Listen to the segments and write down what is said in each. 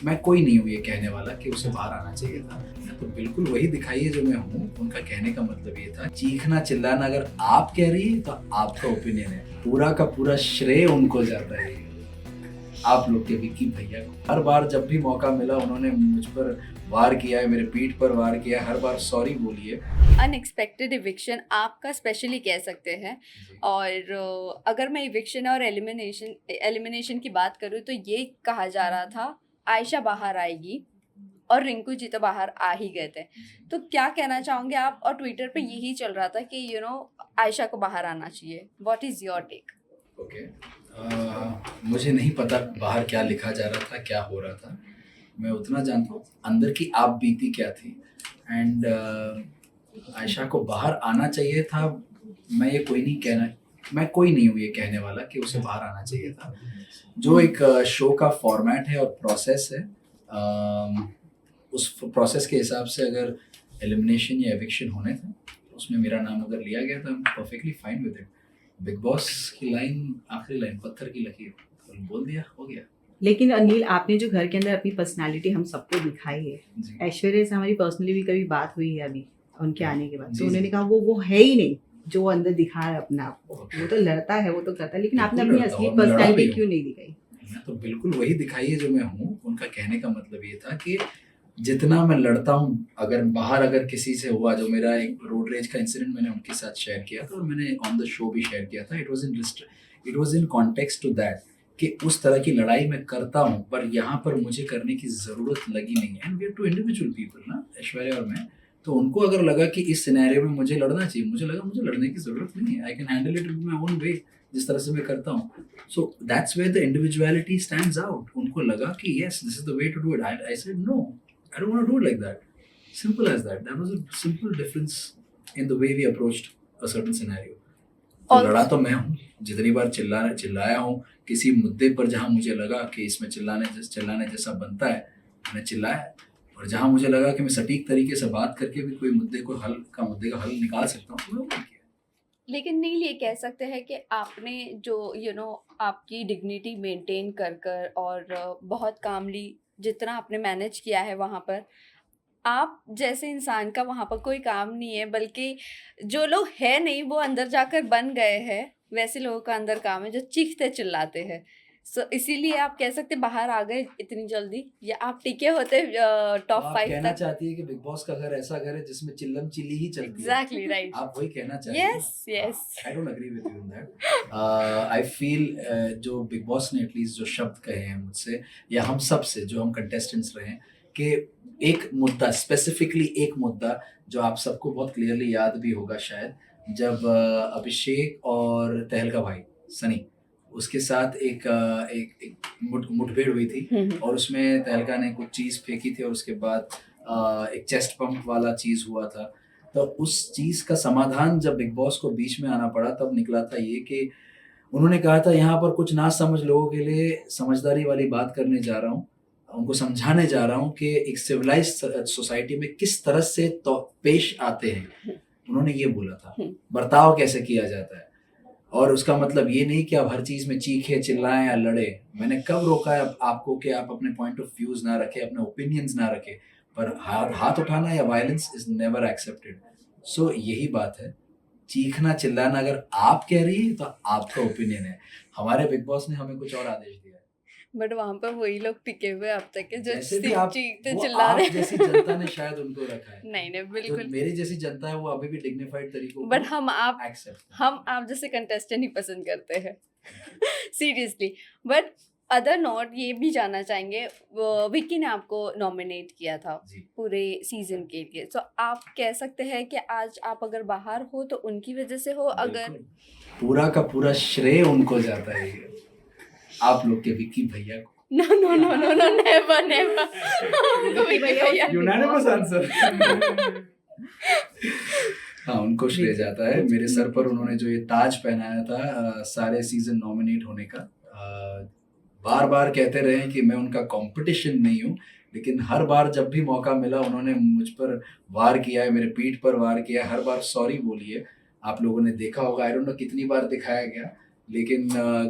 मैं कोई नहीं हूँ ये कहने वाला कि उसे बाहर आना चाहिए था। मैं तो बिल्कुल वही दिखाइए जो मैं हूँ। उनका कहने का मतलब ये था, चीखना चिल्लाना अगर आप कह रही है तो आपका ओपिनियन है, पूरा का पूरा श्रेय उनको जाता है। आप लोग के विक्की भैया को हर बार जब भी मौका मिला उन्होंने मुझ पर वार किया है, मेरे पीठ पर वार किया है, हर बार सॉरी बोली है। अनएक्सपेक्टेड इविक्शन आपका स्पेशली कह सकते हैं। और अगर मैं इविक्शन और एलिमिनेशन एलिमिनेशन की बात करूँ तो ये कहा जा रहा था आयशा बाहर आएगी और रिंकू जी तो बाहर आ ही गए थे। तो क्या कहना चाहोगे आप? और ट्विटर पे यही चल रहा था कि आयशा को बाहर आना चाहिए। What is your take? Okay, मुझे नहीं पता बाहर क्या लिखा जा रहा था, क्या हो रहा था। मैं उतना जानता हूँ अंदर की आप बीती क्या थी। एंड आयशा को बाहर आना चाहिए था। मैं कोई नहीं हूँ ये कहने वाला कि उसे बाहर आना चाहिए था। जो एक शो का फॉर्मेट है और प्रोसेस है, उस प्रोसेस के हिसाब से अगर एलिमिनेशन या एविक्शन होने थे तो उसमें मेरा नाम अगर लिया गया तो I am perfectly fine with it. Big boss की लाइन, आखिरी लाइन पत्थर की लकीर, तो बोल दिया, हो गया। लेकिन अनिल, आपने जो घर के अंदर अपनी पर्सनालिटी हम सबको दिखाई है, जी ऐश्वर्या से हमारी पर्सनली भी कभी बात हुई है अभी उनके आने के बाद, जी, तो उन्होंने जी। कहा वो है ही नहीं जो वो अंदर दिखा है अपने आप को। Okay. वो तो लड़ता है, वो तो करता है, लेकिन आपने बिल्कुल अपनी लड़ता असली हूँ, मैं लड़ा भी पर्सनालिटी हूँ। क्यों नहीं दिखाई? मैं तो बिल्कुल वही दिखाई है जो मैं हूँ। उनका कहने का मतलब ये था कि जितना मैं लड़ता हूँ, अगर किसी से हुआ, जो मेरा एक रोड रेज का इंसिडेंट मैंने उनके साथ शेयर किया था और मैंने ऑन द शो भी शेयर किया था। It was in context to that कि उस तरह की लड़ाई मैं करता हूँ, पर यहाँ पर मुझे करने की ज़रूरत लगी नहीं है। And we are two individual people ना, ऐश्वर्या और मैं। तो उनको अगर लगा कि इस सिनेरियो में मुझे लड़ना चाहिए, मुझे लगा मुझे लड़ने की ज़रूरत नहीं है। I can handle it in my own way, जिस तरह से मैं करता हूँ। So that's where the individuality stands out. उनको लगा कि yes, this is the way to do it. I said no, I don't want to do it like that. Simple as that. That was a simple difference in the way we approached a certain scenario. तो और लड़ा तो मैं हूँ, जितनी बार चिल्लाया हूँ किसी मुद्दे पर जहाँ मुझे लगा कि इसमें चिल्लाने जैसा बनता है, मैंने चिल्लाया। और जहाँ मुझे लगा कि मैं सटीक तरीके से बात करके भी कोई मुद्दे का हल निकाल सकता हूँ, तो मैं वो किया। लेकिन नील, ये कह सकते हैं कि आपने जो आपकी डिग्निटी मेंटेन कर कर और बहुत कामली जितना आपने मैनेज किया है वहाँ पर, आप जैसे इंसान का वहाँ पर कोई काम नहीं है, बल्कि जो लोग है नहीं वो अंदर जाकर बन गए हैं, वैसे लोगों का अंदर काम है जो चीखते चिल्लाते हैं। सो इसीलिए आप कह सकते बाहर आ गए इतनी जल्दी, या आप टिके होते तो टॉप आप 5 कहना तक। चाहती है कि बिग बॉस का घर ऐसा घर है जिसमें चिल्लम चिल्ली ही चलती है। Exactly right. आप वही कहना चाहिए। Yes yes. I don't agree with you in that. I feel जो बिग बॉस ने एटलीस्ट जो शब्द कहे हैं मुझसे या हम सब से, जो हम कंटेस्टेंट्स रहे हैं, कि एक मुद्दा, स्पेसिफिकली एक मुद्दा जो आप सबको बहुत क्लियरली याद भी होगा शायद, जब अभिषेक और तहलका भाई सनी, उसके साथ एक मुठभेड़ हुई थी और उसमें तहलका ने कुछ चीज़ फेंकी थी और उसके बाद एक चेस्ट पंप वाला चीज़ हुआ था। तो उस चीज़ का समाधान जब बिग बॉस को बीच में आना पड़ा तब निकला था ये कि उन्होंने कहा था, यहाँ पर कुछ ना समझ लोगों के लिए समझदारी वाली बात करने जा रहा हूँ, उनको समझाने जा रहा हूँ कि एक सिविलाइज्ड सोसाइटी में किस तरह से तो पेश आते हैं। उन्होंने ये बोला था, बर्ताव कैसे किया जाता है। और उसका मतलब ये नहीं कि आप हर चीज़ में चीखे चिल्लाएं या लड़े। मैंने कब रोका है आपको कि आप अपने पॉइंट ऑफ व्यूज ना रखें, अपने ओपिनियंस ना रखें, पर हाथ उठाना या वायलेंस इज नेवर एक्सेप्टेड। सो यही बात है, चीखना चिल्लाना अगर आप कह रही है तो आपका ओपिनियन है। हमारे बिग बॉस ने हमें कुछ और आदेश दिया है। बट वहां पर वही लोग टिके हुए अब तक के जो जैसे भी सिर्फ आप, चीखते वो चिल्ला आप रहे जैसी जनता ने शायद उनको रखा है। नहीं नहीं जो बिल्कुल। मेरी जैसी जनता है वो अभी भी डिग्निफाइड तरीकों बट को एक्सेप्ट हम आप जैसे कंटेस्टेंट ही पसंद करते हैं सीरियसली। बट अदर नोट ये भी जानना चाहेंगे, विक्की ने आपको नॉमिनेट किया था जी। पूरे सीजन के लिए, तो आप कह सकते हैं कि आज आप अगर बाहर हो तो उनकी वजह से हो। अगर बिल्कुल। पूरा का पूरा श्रेय उनको जाता है, ये आप लोग के विक्की भैया को। No no no no no never never Vicky भैया। Unanimous answer. हाँ, उनको श्रेय जाता है। मेरे सर पर उन्होंने जो ये ताज पहनाया था सारे सीजन नॉमिनेट होने का, बार बार कहते रहे कि मैं उनका कंपटीशन नहीं हूँ, लेकिन हर बार जब भी मौका मिला उन्होंने मुझ पर वार किया है, मेरे पीठ पर वार किया है, हर बार सॉरी बोली है। आप लोगों ने देखा होगा, आई डोंट नो कितनी बार दिखाया गया, लेकिन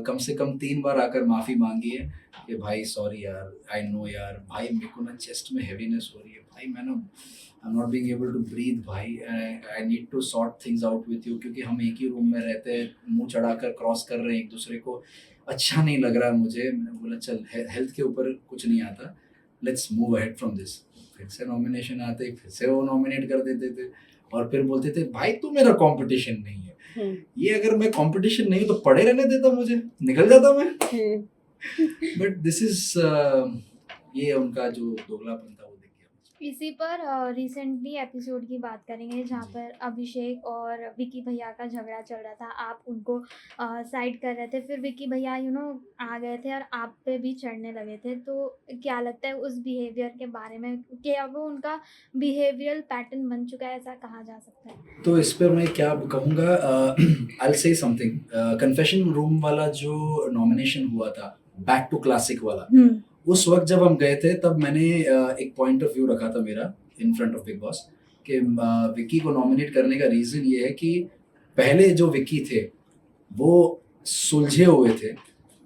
कम से कम 3 बार आकर माफ़ी माँगी है कि भाई सॉरी यार, आई नो यार, भाई मेरे को ना चेस्ट में हेवीनेस हो रही है, भाई मैं ना I am not being able to breathe भाई, I need to sort things out with you, क्योंकि हम एक ही रूम में रहते हैं, मुँह चढ़ाकर क्रॉस कर रहे हैं एक दूसरे को, अच्छा नहीं लग रहा मुझे। मैंने बोला चल हेल्थ के ऊपर कुछ नहीं आता, let's move ahead from this. फिर से नॉमिनेशन आते ही फिर से वो नॉमिनेट कर देते थे और फिर बोलते थे भाई तू मेरा कंपटीशन नहीं है। हम्म, ये अगर मैं कंपटीशन नहीं हूँ तो पड़े रहने देता, मुझे निकल जाता मैं। हम्म। बट दिस इज ये उनका जो दोगलापन था वो दिख गया मुझे। इसी पर रिसेंटली एपिसोड की बात करेंगे जहाँ जी। पर अभिषेक और विकी भैया का झगड़ा चल रहा था, आप उनको साइड कर रहे थे, फिर विकी भैया आ गए थे और आप पे भी चढ़ने लगे थे, तो क्या लगता है उस बिहेवियर के बारे में कि अब वो उनका बिहेवियरल पैटर्न बन चुका है, ऐसा कहा जा सकता है? तो इस पर मैं क्या कहूँगा, I will say something. Confession room वाला जो नॉमिनेशन हुआ था, बैक टू क्लासिक वाला, उस वक्त जब हम गए थे तब मैंने एक पॉइंट ऑफ व्यू रखा था मेरा in front of big boss कि विक्की को नॉमिनेट करने का रीज़न ये है कि पहले जो विक्की थे वो सुलझे हुए थे,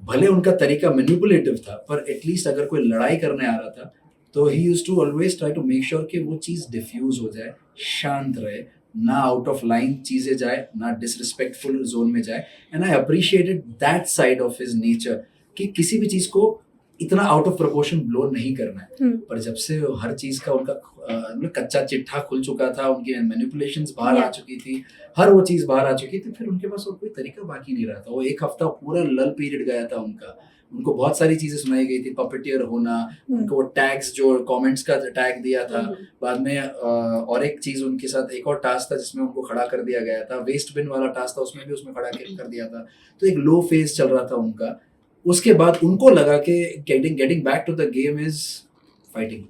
भले उनका तरीका मैनिपुलेटिव था पर एटलीस्ट अगर कोई लड़ाई करने आ रहा था तो he used to always try to make sure कि वो चीज़ डिफ्यूज हो जाए, शांत रहे, ना आउट ऑफ लाइन चीज़ें जाए, ना डिसरिस्पेक्टफुल जोन में जाए। And I appreciated that side of his nature कि किसी भी चीज़ को इतना आउट ऑफ प्रोपोर्शन ब्लो नहीं करना है। पर जब से हर चीज़ का उनका मतलब कच्चा चिट्ठा खुल चुका था, उनकी मैनिपुलेशंस बाहर आ चुकी थी, हर वो चीज़ बाहर आ चुकी थी, फिर उनके पास और कोई तरीका बाकी नहीं रहा था। वो एक हफ्ता पूरा लल पीरियड गया था उनका, उनको बहुत सारी चीज़ें सुनाई गई थी, पपेटियर होना, उनको वो टैग्स जो कमेंट्स का टैग दिया था, बाद में और एक चीज़ उनके साथ एक और टास्क था जिसमें उनको खड़ा कर दिया गया था, वेस्ट बिन वाला टास्क था, उसमें भी उसमें खड़ा कर दिया था। तो एक लो फेज चल रहा था उनका। उसके बाद उनको लगा कि getting back to the game is fighting.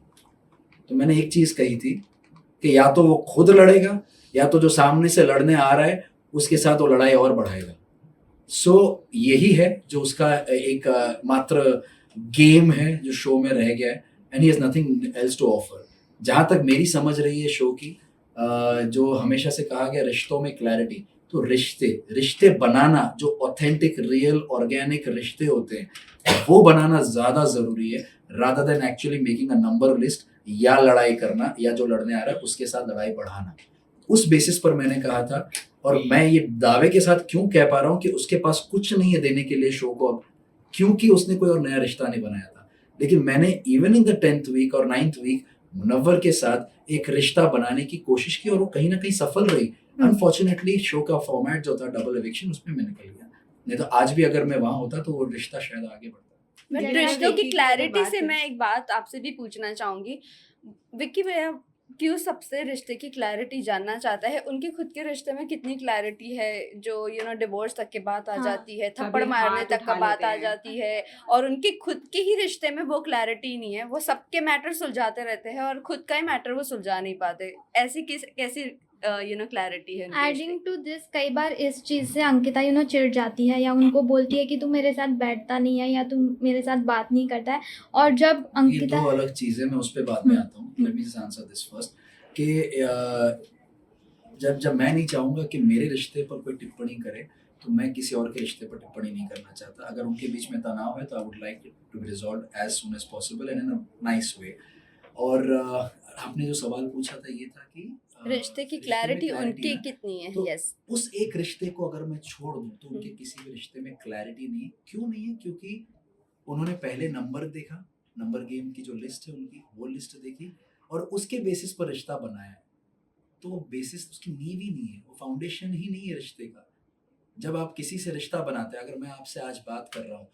तो मैंने एक चीज़ कही थी कि या तो वो खुद लड़ेगा या तो जो सामने से लड़ने आ रहा है उसके साथ वो लड़ाई और बढ़ाएगा। सो यही है जो उसका एक मात्र गेम है जो शो में रह गया है, and he has nothing else to offer. जहाँ तक मेरी समझ रही है शो की, जो हमेशा से कहा गया रिश्तों में क्लैरिटी, तो रिश्ते बनाना जो ऑथेंटिक रियल ऑर्गेनिक रिश्ते होते हैं वो बनाना ज़्यादा ज़रूरी है rather than actually making a number list या लड़ाई करना या जो लड़ने आ रहा है उसके साथ लड़ाई बढ़ाना। उस बेसिस पर मैंने कहा था, और मैं ये दावे के साथ क्यों कह पा रहा हूँ कि उसके पास कुछ नहीं है देने के लिए शो को अब, क्योंकि उसने कोई और नया रिश्ता नहीं बनाया था। लेकिन मैंने even in the 10th week और 9th वीक मुनव्वर के साथ एक रिश्ता बनाने की कोशिश की और वो कहीं ना कहीं सफल रही। अनफॉर्चुनेटली शो का फॉर्मेट जो था डबल एविक्शन, उसमें मैं निकल गया, नहीं तो आज भी अगर मैं वहां होता तो वो रिश्ता शायद आगे बढ़ता। बट जैसा रिश्तों की विक्की की क्लैरिटी बात से है। मैं एक बात आपसे भी पूछना चाहूंगी, विक्की भैया क्यों सबसे रिश्ते की क्लैरिटी जानना चाहता है? उनके खुद के रिश्ते में कितनी क्लैरिटी है जो डिवोर्स तक की बात आ हाँ, जाती है, कभी थप्पड़ मारने हाथ तक का उठा बात लेते आ हैं। जाती है, और उनके खुद के ही रिश्ते में वो क्लैरिटी नहीं है। वो सबके मैटर सुलझाते रहते हैं और खुद का ही मैटर वो सुलझा नहीं पाते। ऐसी कैसी क्लैरिटी है उनके रिश्ते एडिंग टू दिस, कई बार इस चीज़ से अंकिता चिढ़ जाती है या उनको बोलती है कि तू मेरे साथ बैठता नहीं है या तू मेरे साथ बात नहीं करता है, और जब ये अंकिता दो अलग चीजें, मैं उस पर बाद में आता हूँ। Hmm. Let me just answer this first कि जब मैं नहीं चाहूँगा कि मेरे रिश्ते पर कोई टिप्पणी करे तो मैं किसी और के रिश्ते पर टिप्पणी नहीं करना चाहता। अगर उनके बीच में तनाव है तो I would like it to be resolve as soon as possible and in a nice way. और आपने जो सवाल पूछा था ये था कि रिश्ते की रिश्ते में क्लैरिटी clarity उनकी ना, कितनी है? तो यस। उस एक रिश्ते को अगर मैं छोड़ दूँ तो उनके किसी भी रिश्ते में क्लैरिटी नहीं। क्यों नहीं है? क्योंकि उन्होंने पहले नंबर देखा, नंबर गेम की जो लिस्ट है उनकी वो लिस्ट देखी और उसके बेसिस पर रिश्ता बनाया है। तो वो बेसिस उसकी नींव ही नहीं है, वो फाउंडेशन ही नहीं है रिश्ते का। जब आप किसी से रिश्ता बनाते हैं, अगर मैं आपसे आज बात कर रहा हूँ,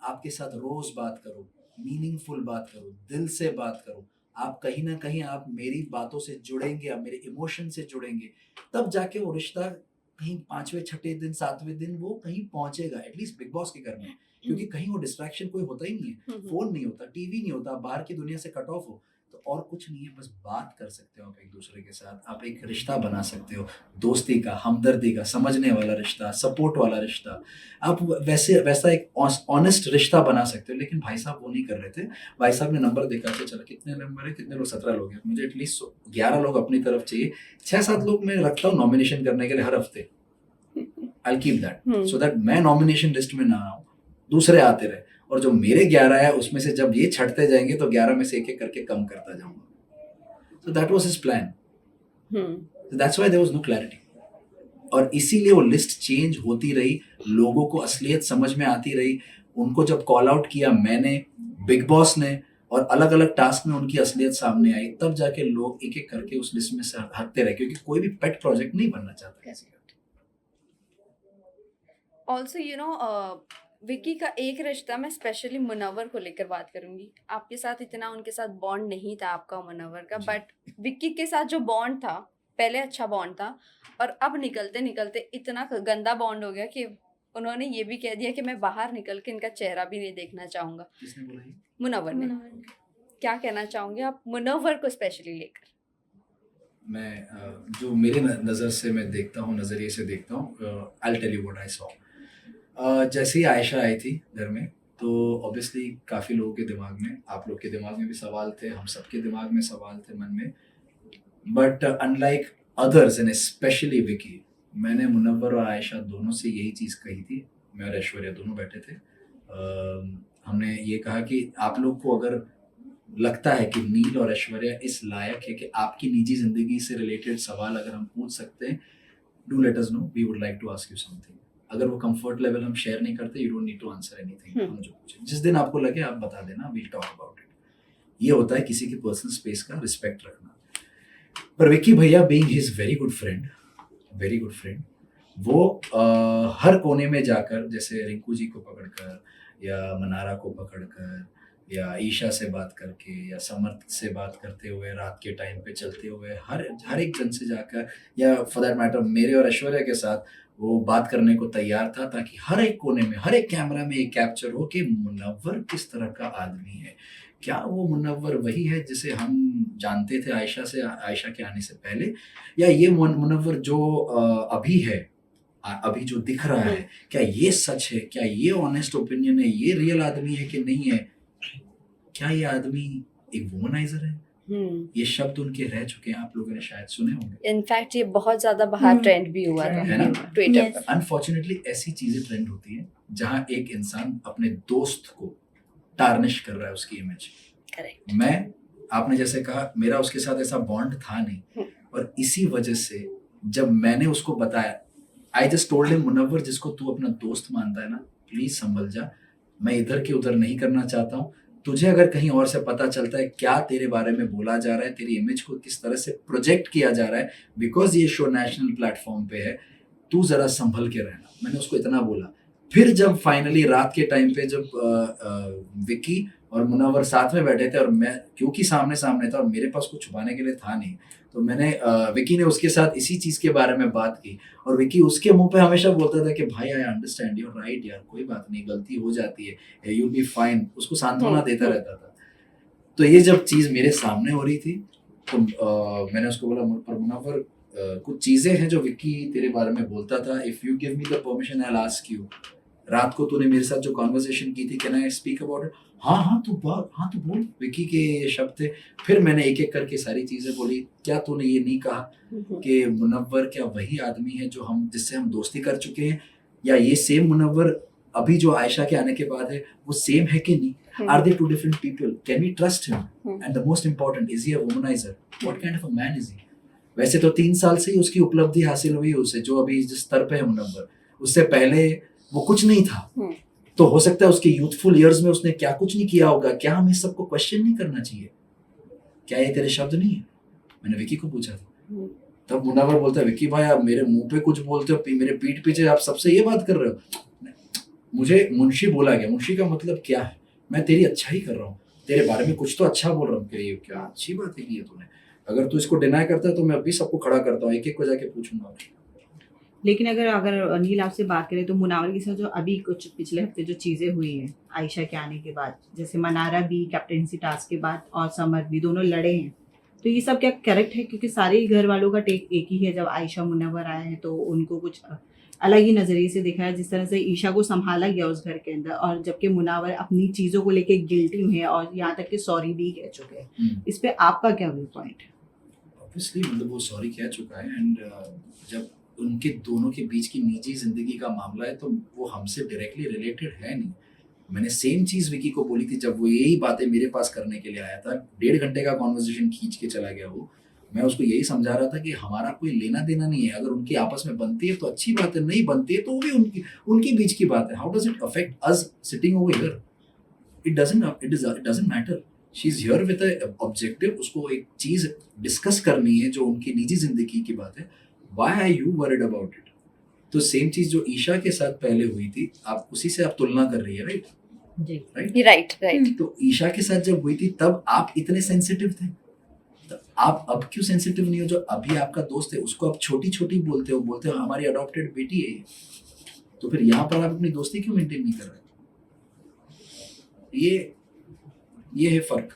आपके साथ रोज बात करूँ, मीनिंगफुल बात करूँ, दिल से बात करूँ, आप कहीं ना कहीं आप मेरी बातों से जुड़ेंगे, आप मेरे इमोशन से जुड़ेंगे, तब जाके वो रिश्ता कहीं 5वें 6ठे दिन 7वें दिन वो कहीं पहुंचेगा, एटलीस्ट बिग बॉस के घर में। क्योंकि कहीं वो डिस्ट्रैक्शन कोई होता ही नहीं है, फोन नहीं होता, टीवी नहीं होता, बाहर की दुनिया से कट ऑफ हो, तो और कुछ नहीं है, बस बात कर सकते हो आप एक दूसरे के साथ, आप एक रिश्ता बना सकते हो, दोस्ती का, हमदर्दी का, समझने वाला रिश्ता, सपोर्ट वाला रिश्ता। आप वैसा एक ऑनेस्ट रिश्ता बना सकते हो। लेकिन भाई साहब वो नहीं कर रहे थे। भाई साहब ने नंबर देखा कि चलो कितने नंबर है, कितने लोग, 17 लोग हैं, मुझे एटलीस्ट 11 लोग अपनी तरफ चाहिए, 6-7 लोग मैं रखता हूँ नॉमिनेशन करने के लिए हर हफ्ते। I keep that hmm. So that मैं नॉमिनेशन लिस्ट में ना आऊँ, दूसरे आते रहे, और जो मेरे 11 है उसमें से जब ये छटते जाएंगे तो 11 में से एक एक करके कम करता जाऊंगा. So that was his plan. So that's why there was no clarity. और इसीलिए वो लिस्ट चेंज होती रही, लोगों को असलियत समझ में आती रही. उनको जब कॉल आउट किया मैंने, बिग बॉस ने, और अलग अलग टास्क में उनकी असलियत सामने आई, तब जाके लोग एक एक करके उस लिस्ट में से हटते रहे, क्योंकि कोई भी पेट प्रोजेक्ट नहीं बनना चाहता किसी का. ऑल्सो विक्की का एक रिश्ता, मैं स्पेशली मुनव्वर को लेकर बात करूंगी. आपके साथ इतना उनके साथ बॉन्ड नहीं था आपका और मुनव्वर का, जी. बट विक्की के साथ जो बॉन्ड था पहले अच्छा बॉन्ड था, और अब निकलते निकलते इतना गंदा बॉन्ड हो गया कि उन्होंने ये भी कह दिया कि मैं बाहर निकल के इनका चेहरा भी नहीं देखना चाहूंगा. किसने बोला ये? मुनव्वर ने. क्या कहना चाहोगे आप मुनव्वर को स्पेशली लेकर? मैं जो मेरे नज़र से मैं देखता हूँ, नज़रिए से देखता हूँ, I tell you what I saw. जैसे ही आयशा आई थी घर में, तो ऑब्वियसली काफ़ी लोगों के दिमाग में, आप लोग के दिमाग में भी सवाल थे, हम सबके दिमाग में सवाल थे मन में. But unlike others and specially Vicky, मैंने मुनव्वर और आयशा दोनों से यही चीज़ कही थी. मैं और ऐश्वर्या दोनों बैठे थे. हमने ये कहा कि आप लोग को अगर लगता है कि नील और ऐश्वर्या इस लायक है कि आपकी निजी ज़िंदगी से रिलेटेड सवाल अगर हम पूछ सकते हैं, do let us know, we would like to ask you something. अगर वो कंफर्ट लेवल हम शेयर नहीं करते, you don't need to answer anything. हम जो पूछे, जिस दिन आपको लगे आप बता देना, वील टॉक अबाउट इट. ये होता है किसी की पर्सनल स्पेस का रिस्पेक्ट रखना. पर विक्की भैया being his very good friend, वो हर कोने में जाकर, जैसे रिंकू जी को पकड़कर, या मनारा को पकड़कर, या ईशा से बात करके, या समर्थ से बात करते हुए, रात के टाइम पे चलते हुए, हर एक जन से जाकर, या फॉर दैट मैटर मेरे और ऐश्वर्या के साथ वो बात करने को तैयार था, ताकि हर एक कोने में, हर एक कैमरा में ये कैप्चर हो कि मुनव्वर किस तरह का आदमी है. क्या वो मुनव्वर वही है जिसे हम जानते थे आयशा के आने से पहले, या ये मुनव्वर जो अभी है, अभी जो दिख रहा है, क्या ये सच है? क्या ये ऑनेस्ट ओपिनियन है? ये रियल आदमी है कि नहीं है? क्या ये आदमी एक वुमनाइजर है? ये शब्द उनके रह चुके हैं, आप लोगों ने शायद सुने होंगे. इनफैक्ट ये बहुत ज्यादा बाहर ट्रेंड भी हुआ था, है ना? Twitter Yes. पर. अनफॉर्चुनेटली ऐसी चीजें ट्रेंड होती हैं जहां एक इंसान अपने दोस्त को टार्निश कर रहा है, उसकी इमेज. करेक्ट. मैं, आपने जैसे कहा, मेरा उसके साथ ऐसा बॉन्ड था नहीं, और इसी वजह से जब मैंने उसको बताया, I just told him, Munawar जिसको तू अपना दोस्त मानता है ना, प्लीज संभल जा. मैं इधर के उधर नहीं करना चाहता हूँ. तुझे अगर कहीं और से पता चलता है क्या तेरे बारे में बोला जा रहा है, तेरी इमेज को किस तरह से प्रोजेक्ट किया जा रहा है, बिकॉज ये शो नेशनल प्लेटफॉर्म पे है, तू जरा संभल के रहना. मैंने उसको इतना बोला. फिर जब फाइनली रात के टाइम पे जब विकी और मुनव्वर साथ में बैठे थे, और मैं क्योंकि सामने सामने था और मेरे पास कुछ छुपाने के लिए था नहीं, तो मैंने विकी ने उसके साथ इसी चीज के बारे में बात की, और विकी उसके मुंह पे हमेशा बोलता था कि भाई आई अंडरस्टैंड, यू राइट यार, कोई बात नहीं, गलती हो जाती है, यू विल बी फाइन. उसको सांत्वना देता रहता था. तो ये जब चीज मेरे सामने हो रही थी, तो मैंने उसको बोला, पर मुनव्वर, कुछ चीजें हैं जो विक्की तेरे बारे में बोलता था, if you give me the permission I will ask you. रात को तूने मेरे साथ जो कॉन्वर्सेशन की थी, can I speak about it? हाँ तू बोल. विक्की के ये शब्द थे. फिर मैंने एक एक करके सारी चीजें बोली. क्या तूने ये नहीं कहा कि मुनव्वर क्या वही आदमी है जो जिससे हम दोस्ती कर चुके हैं, या ये सेम मुनव्वर अभी जो आयशा के आने के बाद है वो सेम है कि नहीं? Are they two different people? Can we trust him? And the most important, is he a womanizer? What kind of a man is he? वैसे तो 3 साल से ही उसकी उपलब्धि हासिल हुई उसे, जो अभी जिस स्तर पे है मुनव्वर. उससे पहले वो कुछ नहीं था. तो हो सकता है उसके यूथफुल ईयर्स में उसने क्या कुछ नहीं किया होगा. क्या हमें सबको क्वेश्चन नहीं करना चाहिए? क्या ये तेरे शब्द नहीं है? मैंने विकी को पूछा था. तब मुनव्वर बोलता है, विकी भाई आप मेरे मुंह पे कुछ बोलते हो, मेरे पीठ पीछे आप सबसे ये बात कर रहे हो. मुझे मुंशी बोला गया. मुंशी का मतलब क्या है? मैं तेरी अच्छा ही कर रहा हूँ, तेरे बारे में कुछ तो अच्छा बोल रहा हूँ. ये क्या अच्छी बात है की है तूने? अगर तू इसको डिनाई करता है तो मैं अभी सबको खड़ा करता हूँ, एक एक को जाके पूछूंगा. लेकिन अगर अनिल आपसे बात करें तो मुनव्वर के साथ जो अभी कुछ पिछले हफ्ते जो चीज़ें हुई हैं आयशा के आने के बाद, जैसे मनारा भी कैप्टेंसी टास्क के बाद और समर भी दोनों लड़े हैं, तो ये सब क्या करेक्ट है? क्योंकि सारे घर वालों का टेक एक ही है, जब आयशा मुनव्वर आए हैं तो उनको कुछ अलग ही नज़रिए से देखा है, जिस तरह से ईशा को संभाला गया उस घर के अंदर, और जबकि मुनव्वर अपनी चीज़ों को लेके गिल्टी में है और यहाँ तक कि सॉरी भी कह चुके हैं. इस पे आपका क्या व्यू पॉइंट है? ऑब्वियसली मतलब वो सॉरी कह चुका है, एंड जब उनके दोनों के बीच की निजी जिंदगी का मामला है तो वो हमसे डायरेक्टली रिलेटेड है नहीं। मैंने सेम चीज विकी को बोली थी जब वो यही बातें मेरे पास करने के लिए आया था, 1.5 घंटे का कॉन्वर्सेशन खींच के चला गया वो। मैं उसको यही समझा रहा था कि हमारा कोई लेना देना नहीं है, अगर उनकी आपस में बनती है तो अच्छी बात है, नहीं बनती है तो वो भी उनकी उनके बीच की बात है। How does it affect us sitting over here? It doesn't matter. She is here with a objective, उसको एक चीज डिस्कस करनी है जो उनकी निजी जिंदगी की बात है। Why are you worried about it? तो सेम चीज जो ईशा के साथ पहले हुई थी, आप उसी से आप तुलना कर रही है, राइट? जी राइट राइट। तो ईशा के साथ जब हुई थी तब आप इतने सेंसिटिव थे, तो आप अब क्यों सेंसिटिव नहीं हो? जो अभी आपका दोस्त है उसको आप छोटी छोटी बोलते हो हमारी अडॉप्टेड बेटी है ये। तो फिर यहाँ पर आप अपनी दोस्ती क्यों मेंटेन नहीं कर रहे? ये है फर्क।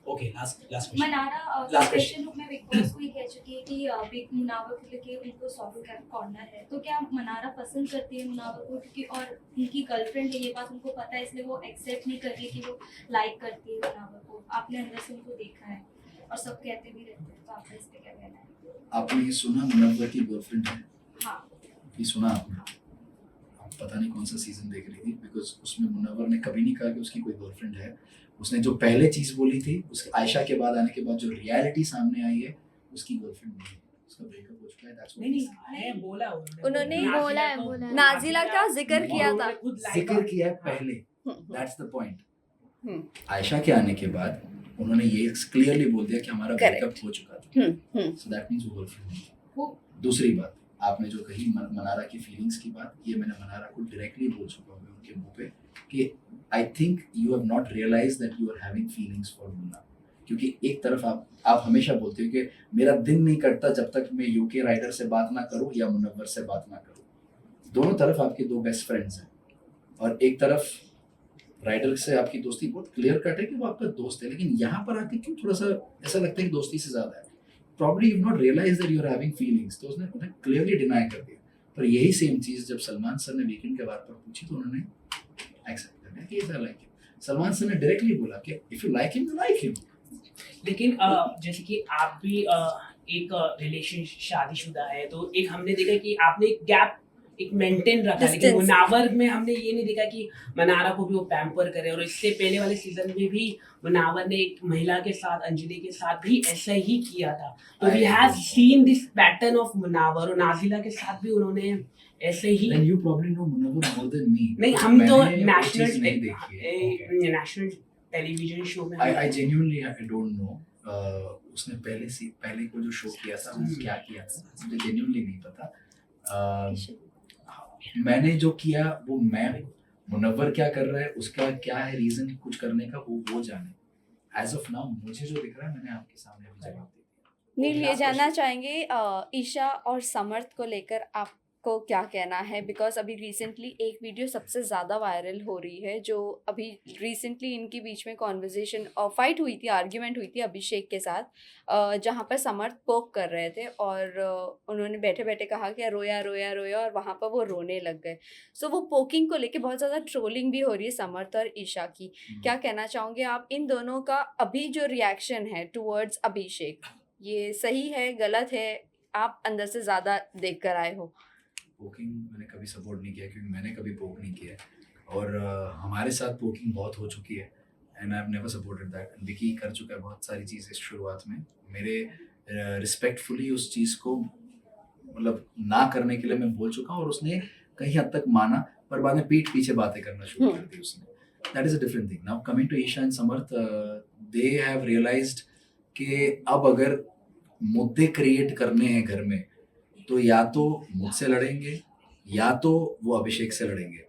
Okay, last question. Mannara Last special रूप में बिग बॉस को ये कह चुकी है कि बिग मुनावर को लेके उनको सॉफ्ट कॉर्नर है, तो क्या मनारा पसंद करती है मुनावर को? क्योंकि और उनकी गर्लफ्रेंड है, ये बात उनको पता है, इसलिए वो एक्सेप्ट नहीं कर रही कि वो लाइक करती है मुनावर को। आपने अंदर से उनको देखा है और सब कहते भी रहते हैं, तो आपका इस पे क्या कहना है? आपने ये सुना मुनव्वर की गर्लफ्रेंड है? हाँ, ये सुना आपने? आप पता नहीं कौन सा सीजन देख रही थी, बिकॉज उसमें मुनव्वर ने कभी नहीं कहा कि उसकी कोई गर्लफ्रेंड है। उसने जो पहले चीज बोली थी उसके आयशा के बाद आने के बाद जो रियलिटी सामने आई है, उसकी गर्लफ्रेंड नहीं है, उसका ब्रेकअप हो चुका है। That's what नहीं he नहीं, said. है बोला उन्होंने बोला है। नाजिला का जिक्र किया था। जिक्र किया है पहले, दैट्स द पॉइंट। आयशा के आने के बाद उन्होंने ये क्लियरली बोल दिया कि हमारा Correct. ब्रेकअप हो चुका था, सो दैट मींस वो गर्लफ्रेंड नहीं है। वो दूसरी बात, आपने जो कही मनारा की फीलिंग्स की बात, ये मैंने मनारा को डायरेक्टली बोल चुका हूँ उनके मुंह पे कि I think you have not realise that you are having feelings for Munna. क्योंकि एक तरफ आप हमेशा बोलते हो कि मेरा दिन नहीं कटता जब तक मैं यूके राइडर से बात ना करूं या मुनव्वर से बात ना करूं। दोनों तरफ आपके दो बेस्ट फ्रेंड्स हैं, और एक तरफ राइडर से आपकी दोस्ती बहुत क्लियर कट है कि वो आपका दोस्त है, लेकिन यहाँ पर आके क्यों थोड़ा सा ऐसा लगता है कि दोस्ती से ज्यादा है? Probably you not realise that you are having feelings, तो उसने क्लियरली डिनाई कर दिया। पर यही सेम चीज जब सलमान सर ने वीकेंड के बार पर पूछी तो उन्होंने एक्सेप्ट कर लिया कि ऐसा लाइक हिम। सलमान सर ने डायरेक्टली बोला कि if you like him you like him. लेकिन जैसे कि आप भी एक रिलेशन शादीशुदा है, तो एक हमने देखा कि आपने एक गैप एक मेंटेन रखा, लेकिन Distance. मुनावर में हमने ये नहीं देखा कि मनारा को भी वो पैम्पर करे। और इससे पहले वाले सीजन में भी मुनावर ने एक महिला के साथ, अंजलि के साथ भी ऐसा ही किया था। तो we have seen this pattern of Munawar, और नाजिला के साथ भी उन्होंने ऐसे ही। Then you probably know Munawwar more than me. नहीं, हम तो मैंने वो चीज़ नहीं देखी है। नेशनल टेलीविजन शो में I genuinely I don't know. उसने पहले को जो शो किया था वो क्या किया था मुझे genuinely नहीं पता। मैंने जो किया वो मैं, मुनव्वर क्या कर रहा है उसका क्या है रीजन कुछ करने का, वो जाने। एज ऑफ नाउ मुझे जो दिख रहा है मैंने आपके सामने अभी जवाब दे दिया। नील, ये जानना चाहेंगे ईशा और समर्थ को लेकर आपको क्या कहना है? बिकॉज अभी रिसेंटली एक वीडियो सबसे ज़्यादा वायरल हो रही है, जो अभी रिसेंटली इनके बीच में कॉन्वर्जेशन और फाइट हुई थी, आर्ग्यूमेंट हुई थी अभिषेक के साथ, जहाँ पर समर्थ पोक कर रहे थे और उन्होंने बैठे बैठे कहा कि रोया रोया रोया, और वहाँ पर वो रोने लग गए। सो वो पोकिंग को लेके बहुत ज़्यादा ट्रोलिंग भी हो रही है समर्थ और ईशा की। क्या कहना चाहोगे आप इन दोनों का अभी जो रिएक्शन है टुवर्ड्स अभिषेक, ये सही है, गलत है? आप अंदर से ज़्यादा देख कर आए हो। पोकिंग मैंने कभी सपोर्ट नहीं किया क्योंकि मैंने कभी पोक नहीं किया, और हमारे साथ पोकिंग बहुत हो चुकी है and I have never supported that. Vicky कर चुका है बहुत सारी चीज़ें शुरुआत में, मेरे रिस्पेक्टफुली उस चीज़ को मतलब ना करने के लिए मैं बोल चुका हूँ, और उसने कहीं हद तक माना, पर बाद में पीठ पीछे बातें करना शुरू कर दी उसने। That is a different thing. Now coming to Eisha and Samarth, they have realised कि अब अगर मुद्दे क्रिएट करने हैं घर में तो या तो मुझसे लड़ेंगे या तो वो अभिषेक से लड़ेंगे।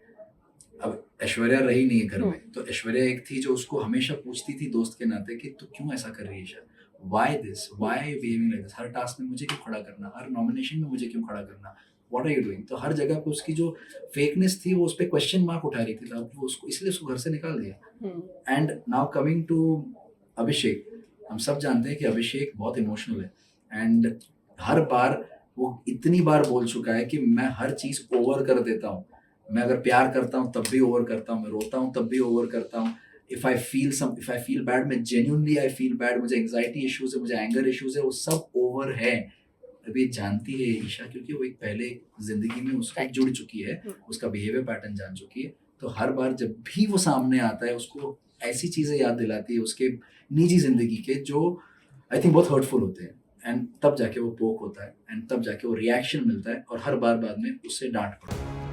अब ऐश्वर्या रही नहीं है घर में, तो ऐश्वर्या एक थी जो उसको हमेशा पूछती थी दोस्त के नाते कि तू क्यों ऐसा कर रही है Eisha, why this, why behaving like this, हर टास्क में मुझे क्यों खड़ा करना, हर नॉमिनेशन में मुझे क्यों खड़ा करना, व्हाट आर यू डूइंग। तो हर जगह पे उसकी जो फेकनेस थी वो उस पर क्वेश्चन मार्क उठा रही थी, तब वो उसको इसलिए उसको घर से निकाल दिया। एंड नाउ कमिंग टू अभिषेक, हम सब जानते हैं कि अभिषेक बहुत इमोशनल है एंड हर बार वो इतनी बार बोल चुका है कि मैं हर चीज़ ओवर कर देता हूँ, मैं अगर प्यार करता हूँ तब भी ओवर करता हूँ, मैं रोता हूँ तब भी ओवर करता हूँ। इफ़ आई फील बैड, मैं जेन्युइनली आई फील बैड, मुझे एंग्जाइटी इश्यूज है, मुझे एंगर इश्यूज है, वो सब ओवर है। अभी जानती है ईशा, क्योंकि वो एक पहले जिंदगी में उसको Right. जुड़ चुकी है, उसका बिहेवियर पैटर्न जान चुकी है, तो हर बार जब भी वो सामने आता है उसको ऐसी चीजें याद दिलाती है उसके निजी जिंदगी के, जो आई थिंक बहुत हर्टफुल होते हैं, एंड तब जाके वो पोक होता है, एंड तब जाके वो रिएक्शन मिलता है, और हर बार बाद में उससे डांट पड़ती है।